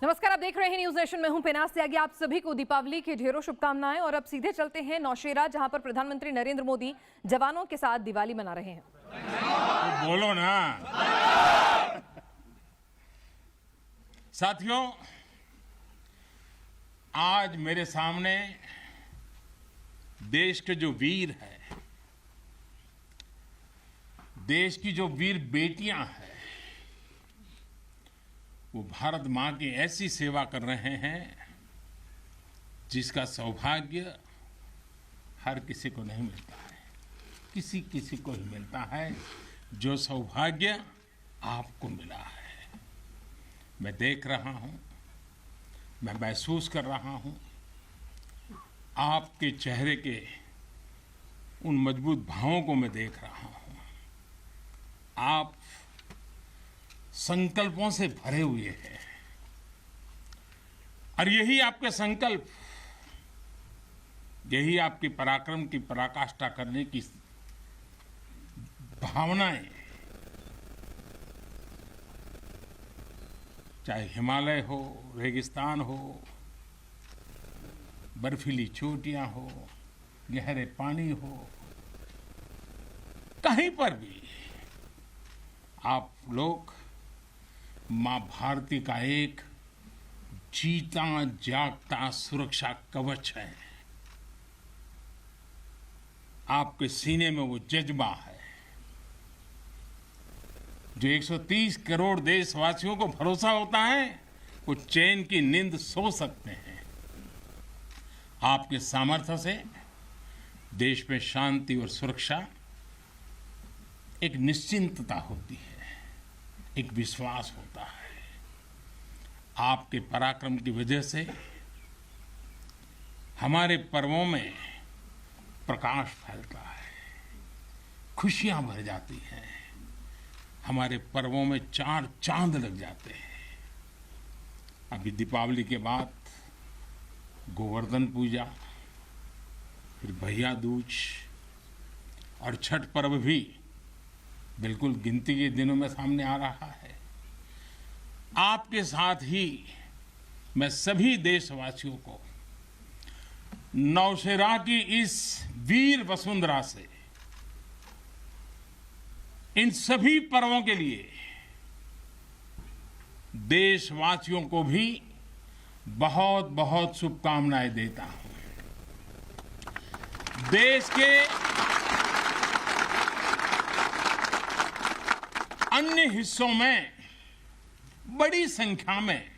नमस्कार, आप देख रहे हैं न्यूज नेशन में हूं पिनास त्यागी। आप सभी को दीपावली की ढेरों शुभकामनाएं। और अब सीधे चलते हैं नौशेरा, जहां पर प्रधानमंत्री नरेंद्र मोदी जवानों के साथ दिवाली मना रहे हैं। तो बोलो ना साथियों, आज मेरे सामने देश के जो वीर हैं, देश की जो वीर बेटियां हैं, वो भारत मां की ऐसी सेवा कर रहे हैं जिसका सौभाग्य हर किसी को नहीं मिलता है। किसी किसी को ही मिलता है जो सौभाग्य आपको मिला है। मैं देख रहा हूं, मैं महसूस कर रहा हूं, आपके चेहरे के उन मजबूत भावों को मैं देख रहा हूं। आप संकल्पों से भरे हुए हैं और यही आपके संकल्प, यही आपकी पराक्रम की पराकाष्ठा करने की भावनाएं, चाहे हिमालय हो, रेगिस्तान हो, बर्फीली चोटियां हो, गहरे पानी हो, कहीं पर भी आप लोग मां भारती का एक जीता जागता सुरक्षा कवच है। आपके सीने में वो जज्बा है जो 130 करोड़ देशवासियों को भरोसा होता है, वो चैन की नींद सो सकते हैं। आपके सामर्थ्य से देश में शांति और सुरक्षा, एक निश्चिंतता होती है, एक विश्वास होता है। आपके पराक्रम की वजह से हमारे पर्वों में प्रकाश फैलता है, खुशियां भर जाती हैं, हमारे पर्वों में चार चांद लग जाते हैं। अभी दीपावली के बाद गोवर्धन पूजा, फिर भैया दूज और छठ पर्व भी बिल्कुल गिनती के दिनों में सामने आ रहा है। आपके साथ ही मैं सभी देशवासियों को नौशेरा की इस वीर वसुंधरा से इन सभी पर्वों के लिए देशवासियों को भी बहुत बहुत शुभकामनाएं देता हूं। देश के अन्य हिस्सों में बड़ी संख्या में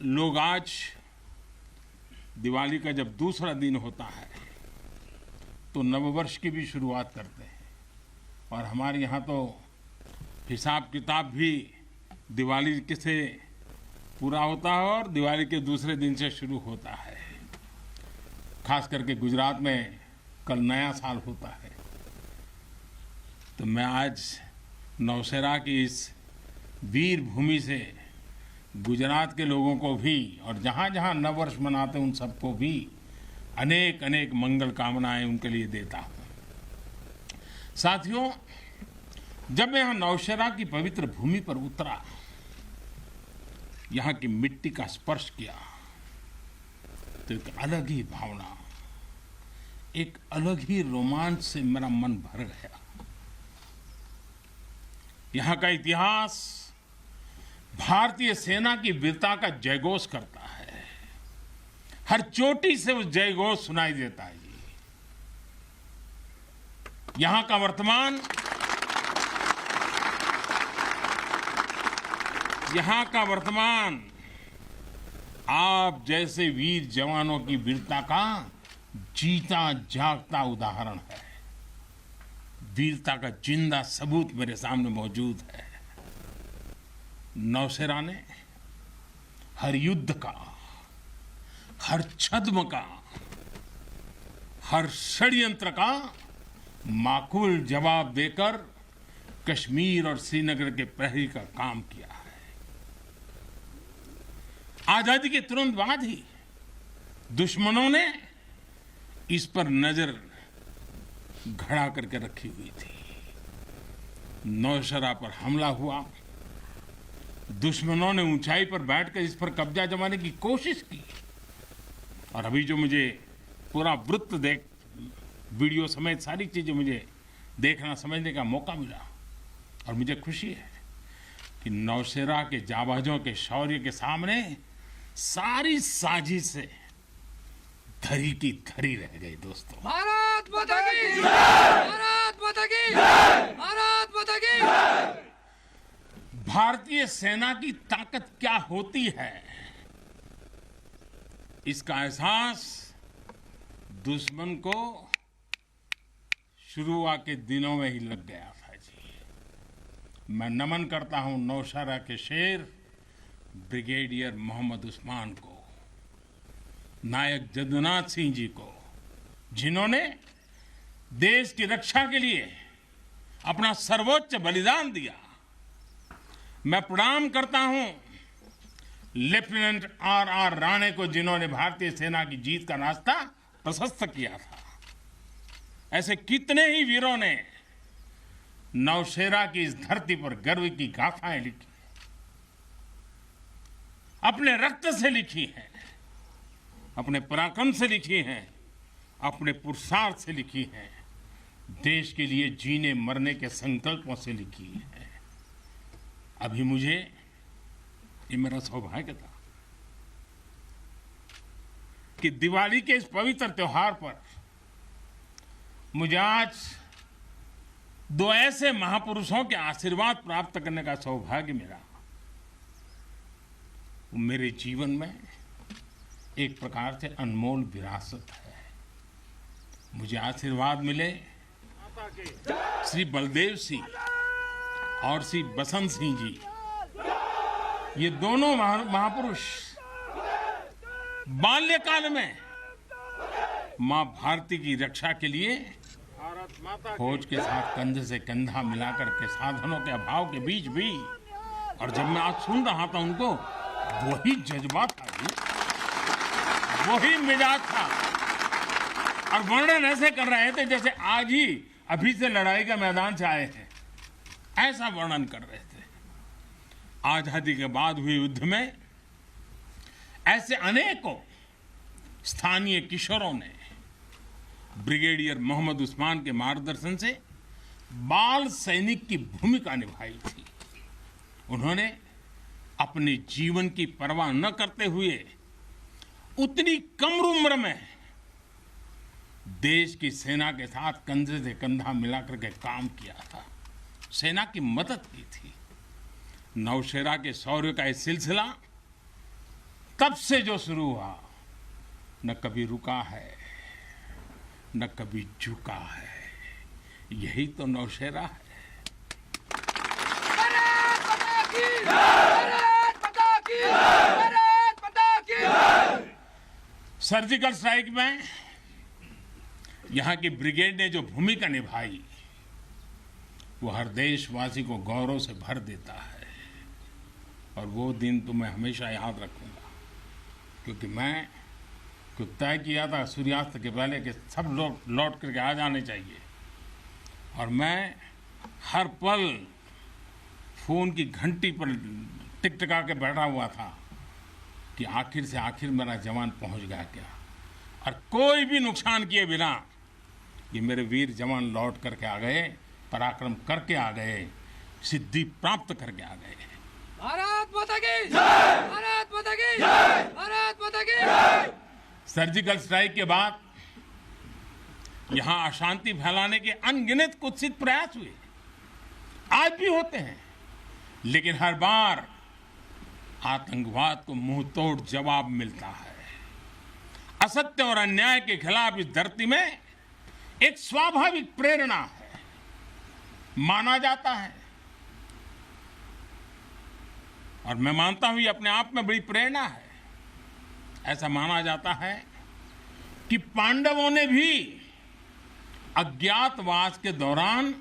लोग आज दिवाली का जब दूसरा दिन होता है तो नववर्ष की भी शुरुआत करते हैं। और हमारे यहाँ तो हिसाब किताब भी दिवाली से पूरा होता है और दिवाली के दूसरे दिन से शुरू होता है। खास करके गुजरात में कल नया साल होता है। तो मैं आज नौशेरा की इस वीर भूमि से गुजरात के लोगों को भी और जहाँ जहाँ नववर्ष मनाते हैं उन सबको भी अनेक अनेक मंगल कामनाएं उनके लिए देता हूँ। साथियों, जब मैं यहाँ नौशेरा की पवित्र भूमि पर उतरा, यहाँ की मिट्टी का स्पर्श किया, तो एक अलग ही भावना, एक अलग ही रोमांच से मेरा मन भर गया। यहाँ का इतिहास भारतीय सेना की वीरता का जयघोष करता है। हर चोटी से उस जयघोष सुनाई देता है। यहाँ का वर्तमान, आप जैसे वीर जवानों की वीरता का जीता जागता उदाहरण है। वीरता का जिंदा सबूत मेरे सामने मौजूद है। नौशेरा ने हर युद्ध का, हर छद्म का, हर षड्यंत्र का माकूल जवाब देकर कश्मीर और श्रीनगर के प्रहरी का काम किया है। आजादी के तुरंत बाद ही दुश्मनों ने इस पर नजर घड़ा करके रखी हुई थी। नौशेरा पर हमला हुआ, दुश्मनों ने ऊंचाई पर बैठकर इस पर कब्जा जमाने की कोशिश की। और अभी जो मुझे पूरा वृत्त देख, वीडियो समेत सारी चीजें मुझे देखना समझने का मौका मिला, और मुझे खुशी है कि नौशेरा के जाबाजों के शौर्य के सामने सारी साजिशें धरी की धरी रह गई। दोस्तों, भारत माता की भारत माता की भारत माता की। भारतीय सेना की ताकत क्या होती है, इसका एहसास दुश्मन को शुरुआत के दिनों में ही लग गया था जी। मैं नमन करता हूं नौशेरा के शेर ब्रिगेडियर मोहम्मद उस्मान को, नायक जदुनाथ सिंह जी को, जिन्होंने देश की रक्षा के लिए अपना सर्वोच्च बलिदान दिया। मैं प्रणाम करता हूं लेफ्टिनेंट आर राणे को, जिन्होंने भारतीय सेना की जीत का रास्ता प्रशस्त किया था। ऐसे कितने ही वीरों ने नौशेरा की इस धरती पर गर्व की गाथाएं लिखी, अपने रक्त से लिखी हैं, अपने पराक्रम से लिखी हैं, अपने पुरुषार्थ से लिखी हैं, देश के लिए जीने मरने के संकल्पों से लिखी है। अभी मुझे, ये मेरा सौभाग्य था कि दिवाली के इस पवित्र त्योहार पर मुझे आज दो ऐसे महापुरुषों के आशीर्वाद प्राप्त करने का सौभाग्य मिला। मेरे जीवन में एक प्रकार से अनमोल विरासत है। मुझे आशीर्वाद मिले श्री बलदेव सिंह और श्री बसंत सिंह जी। ये दोनों महापुरुष बाल्यकाल में मां भारती की रक्षा के लिए फौज के साथ कंधे से कंधा मिलाकर के साधनों के अभाव के बीच भी, और जब मैं आज सुन रहा था उनको, वही जज्बा था जी, वही मिजाज था, और वर्णन ऐसे कर रहे थे जैसे आज ही अभी से लड़ाई के मैदान से आए हैं, ऐसा वर्णन कर रहे थे। आजादी के बाद हुए युद्ध में ऐसे अनेकों स्थानीय किशोरों ने ब्रिगेडियर मोहम्मद उस्मान के मार्गदर्शन से बाल सैनिक की भूमिका निभाई थी। उन्होंने अपने जीवन की परवाह न करते हुए उतनी कम उम्र में देश की सेना के साथ कंधे से कंधा मिलाकर के काम किया था, सेना की मदद की थी। नौशेरा के शौर्य का यह सिलसिला तब से जो शुरू हुआ, न कभी रुका है, न कभी झुका है। यही तो नौशेरा है। भारत माता की भारत माता की भारत माता की। सर्जिकल स्ट्राइक में यहां की ब्रिगेड ने जो भूमिका निभाई, वो हर देशवासी को गौरव से भर देता है। और वो दिन तो मैं हमेशा याद रखूंगा, क्योंकि मैं कुछ तय किया था सूर्यास्त के पहले कि सब लोग लौट करके आ जाने चाहिए, और मैं हर पल फोन की घंटी पर टिकटिका के बैठा हुआ था कि आखिर से आखिर मेरा जवान पहुंच गया क्या, और कोई भी नुकसान किए बिना ये मेरे वीर जवान लौट करके आ गए, पराक्रम करके आ गए, सिद्धि प्राप्त करके आ गए। भारत माता की भारत माता की भारत माता की। सर्जिकल स्ट्राइक के बाद यहां अशांति फैलाने के अनगिनत कुत्सित प्रयास हुए, आज भी होते हैं, लेकिन हर बार आतंकवाद को मुंह तोड़ जवाब मिलता है। असत्य और अन्याय के खिलाफ इस धरती में एक स्वाभाविक प्रेरणा है, माना जाता है, और मैं मानता हूं ये अपने आप में बड़ी प्रेरणा है। ऐसा माना जाता है कि पांडवों ने भी अज्ञातवास के दौरान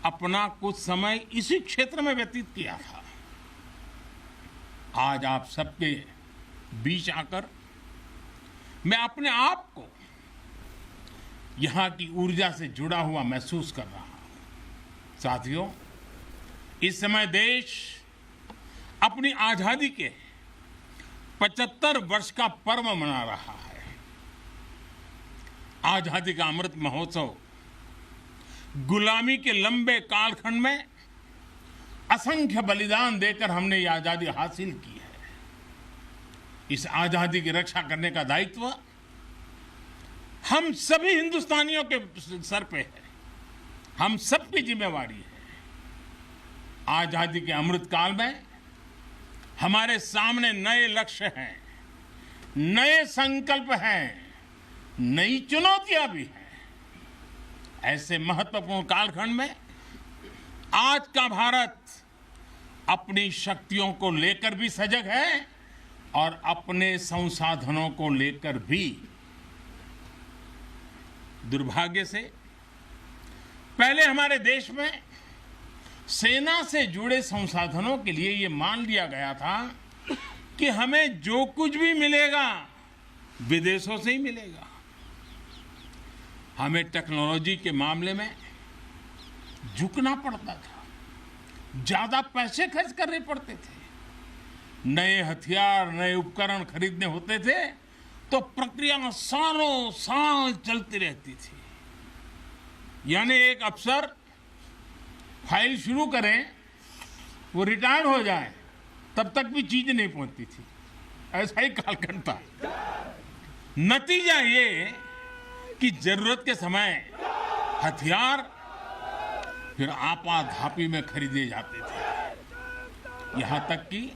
अपना कुछ समय इसी क्षेत्र में व्यतीत किया था। आज आप सबके बीच आकर मैं अपने आप को यहां की ऊर्जा से जुड़ा हुआ महसूस कर रहा हूं। साथियों, इस समय देश अपनी आजादी के 75 वर्ष का पर्व मना रहा है। आजादी का अमृत महोत्सव गुलामी के लंबे कालखंड में असंख्य बलिदान देकर हमने ये आजादी हासिल की है। इस आजादी की रक्षा करने का दायित्व हम सभी हिंदुस्तानियों के सर पे है। हम सबकी जिम्मेवारी है। आजादी के अमृत काल में हमारे सामने नए लक्ष्य हैं, नए संकल्प हैं, नई चुनौतियां भी हैं। ऐसे महत्वपूर्ण कालखंड में आज का भारत अपनी शक्तियों को लेकर भी सजग है और अपने संसाधनों को लेकर भी। दुर्भाग्य से पहले हमारे देश में सेना से जुड़े संसाधनों के लिए ये मान लिया गया था कि हमें जो कुछ भी मिलेगा विदेशों से ही मिलेगा। हमें टेक्नोलॉजी के मामले में झुकना पड़ता था, ज्यादा पैसे खर्च करने पड़ते थे। नए हथियार, नए उपकरण खरीदने होते थे तो प्रक्रिया सालों साल चलती रहती थी। यानी एक अफसर फाइल शुरू करें, वो रिटायर हो जाए, तब तक भी चीज नहीं पहुंचती थी। ऐसा ही कालखंड था। नतीजा ये कि जरूरत के समय हथियार फिर आपाधापी में खरीदे जाते थे। यहां तक कि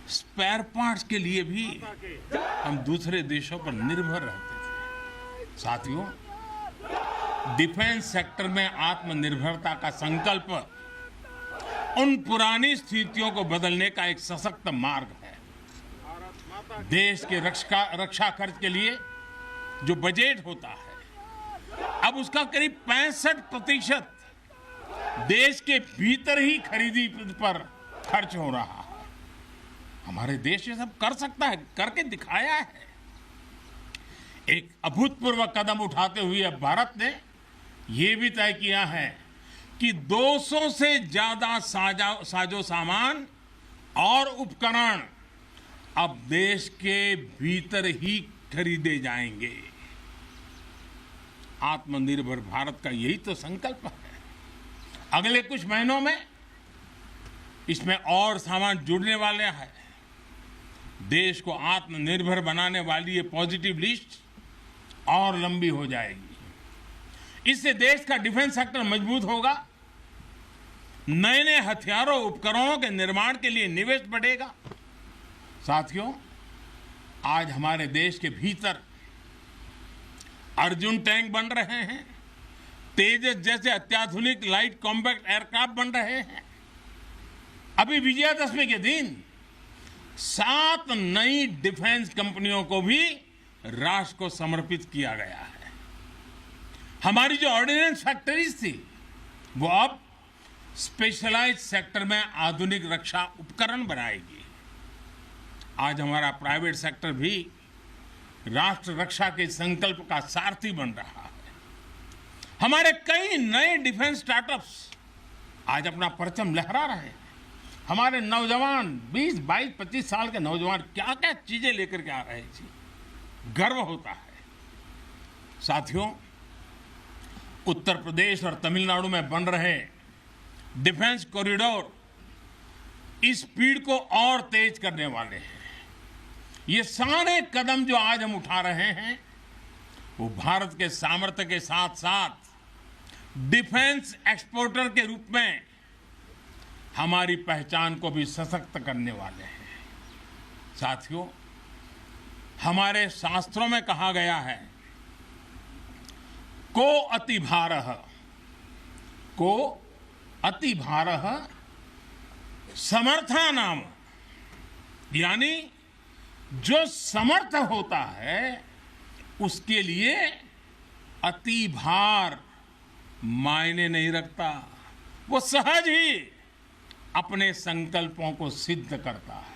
स्पेयर पार्ट्स के लिए भी हम दूसरे देशों पर निर्भर रहते थे। साथियों, डिफेंस सेक्टर में आत्मनिर्भरता का संकल्प उन पुरानी स्थितियों को बदलने का एक सशक्त मार्ग है। देश के रक्षा खर्च के लिए जो बजट होता है, अब उसका करीब 65% देश के भीतर ही खरीदी पर खर्च हो रहा है। हमारे देश ये सब कर सकता है, करके दिखाया है। एक अभूतपूर्व कदम उठाते हुए अब भारत ने ये भी तय किया है कि 200 से ज्यादा साजो सामान और उपकरण अब देश के भीतर ही खरीदे जाएंगे। आत्मनिर्भर भारत का यही तो संकल्प है। अगले कुछ महीनों में इसमें और सामान जुड़ने वाले हैं। देश को आत्मनिर्भर बनाने वाली ये पॉजिटिव लिस्ट और लंबी हो जाएगी। इससे देश का डिफेंस सेक्टर मजबूत होगा, नए नए हथियारों उपकरणों के निर्माण के लिए निवेश बढ़ेगा। साथियों, आज हमारे देश के भीतर अर्जुन टैंक बन रहे हैं, तेजस जैसे अत्याधुनिक लाइट कॉम्बैक्ट एयरक्राफ्ट बन रहे हैं। अभी विजयादशमी के दिन 7 नई डिफेंस कंपनियों को भी राष्ट्र को समर्पित किया गया है। हमारी जो ऑर्डिनेंस फैक्ट्रीज थी, वो अब स्पेशलाइज्ड सेक्टर में आधुनिक रक्षा उपकरण बनाएगी। आज हमारा प्राइवेट सेक्टर भी राष्ट्र रक्षा के संकल्प का सारथी बन रहा है। हमारे कई नए डिफेंस स्टार्टअप्स आज अपना परचम लहरा रहे हैं। हमारे नौजवान 20, 22, 25 साल के नौजवान क्या क्या चीजें लेकर के आ रहे हैं, गर्व होता है। साथियों, उत्तर प्रदेश और तमिलनाडु में बन रहे डिफेंस कॉरिडोर इस स्पीड को और तेज करने वाले हैं। ये सारे कदम जो आज हम उठा रहे हैं, वो भारत के सामर्थ्य के साथ साथ डिफेंस एक्सपोर्टर के रूप में हमारी पहचान को भी सशक्त करने वाले हैं। साथियों, हमारे शास्त्रों में कहा गया है, को अति भारः समर्था नाम, यानी जो समर्थ होता है उसके लिए अति भार मायने नहीं रखता। वो सहज ही अपने संकल्पों को सिद्ध करता है।